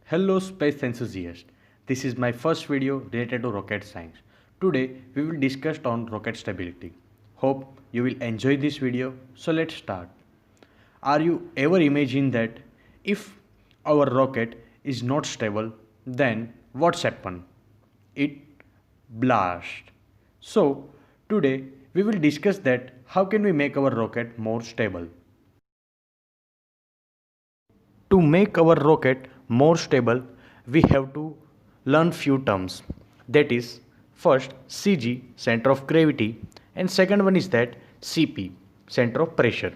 Hello space enthusiasts. This is my first video related to rocket science. Today we will discuss on rocket stability. Hope you will enjoy this video. So let's start. Are you ever imagined that if our rocket is not stable, then what's happen? It blast. So today we will discuss that how can we make our rocket more stable. To make our rocket more stable, we have to learn few terms. That is, first CG, center of gravity, and second one is that CP, center of pressure.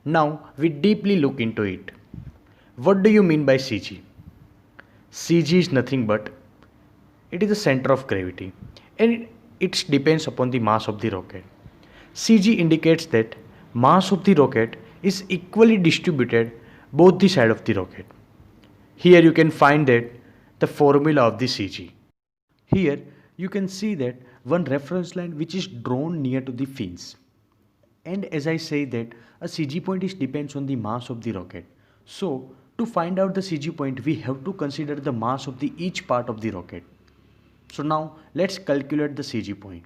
Now we deeply look into it. What do you mean by CG? CG is nothing but it is the center of gravity and it depends upon the mass of the rocket. CG indicates that mass of the rocket is equally distributed both the side of the rocket. Here you can find that the formula of the CG. Here you can see that one reference line which is drawn near to the fins. And as I say that a CG point is depends on the mass of the rocket. So to find out the CG point we have to consider the mass of the each part of the rocket. So now let's calculate the CG point.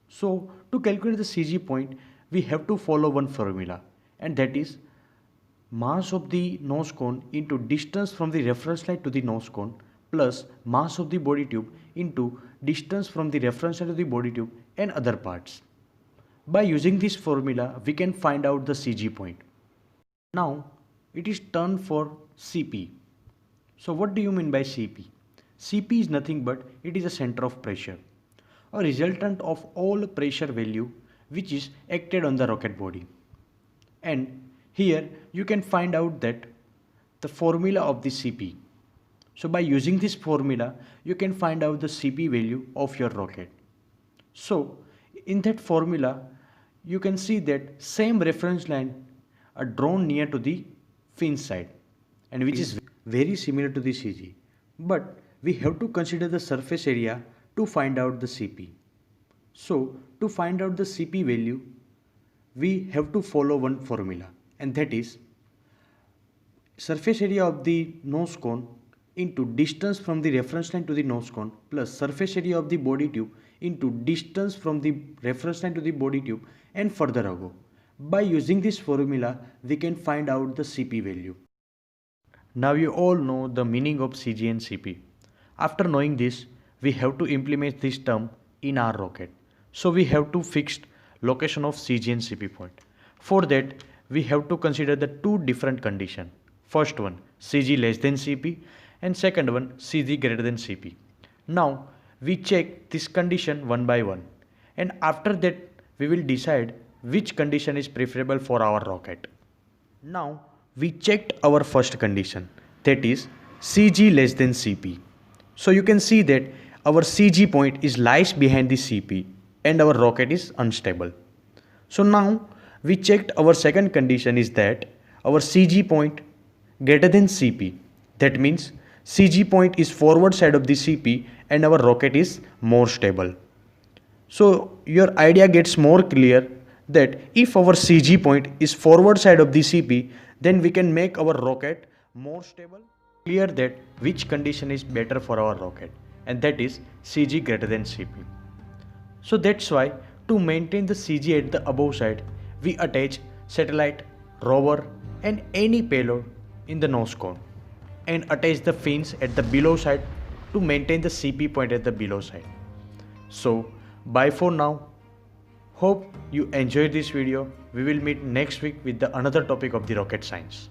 So to calculate the CG point we have to follow one formula and that is mass of the nose cone into distance from the reference line to the nose cone plus mass of the body tube into distance from the reference line to the body tube and other parts. By using this formula we can find out the CG point. Now it is turn for CP. So what do you mean by CP? CP is nothing but it is a center of pressure, a resultant of all pressure value which is acted on the rocket body. And here you can find out that the formula of the CP. So by using this formula you can find out the CP value of your rocket. So in that formula you can see that same reference line are drawn near to the fin side and which is very similar to the CG. But we have to consider the surface area to find out the CP. So to find out the CP value we have to follow one formula and that is surface area of the nose cone into distance from the reference line to the nose cone plus surface area of the body tube into distance from the reference line to the body tube and further ago. By using this formula we can find out the CP value. Now you all know the meaning of CG and CP. After knowing this we have to implement this term in our rocket. So we have to fix location of CG and CP point. For that we have to consider the two different conditions. First one CG less than CP and second one CG greater than CP. Now we check this condition one by one and after that we will decide which condition is preferable for our rocket. Now we checked our first condition, that is CG less than CP. So you can see that our CG point is lies behind the CP and our rocket is unstable. So now we checked our second condition is that our CG point greater than CP. That means CG point is forward side of the CP and our rocket is more stable. So your idea gets more clear that if our CG point is forward side of the CP, then we can make our rocket more stable. Clear that which condition is better for our rocket and that is CG greater than CP. So that's why to maintain the CG at the above side, we attach satellite, rover and any payload in the nose cone and attach the fins at the below side to maintain the CP point at the below side. So bye for now. Hope you enjoyed this video. We will meet next week with the another topic of the rocket science.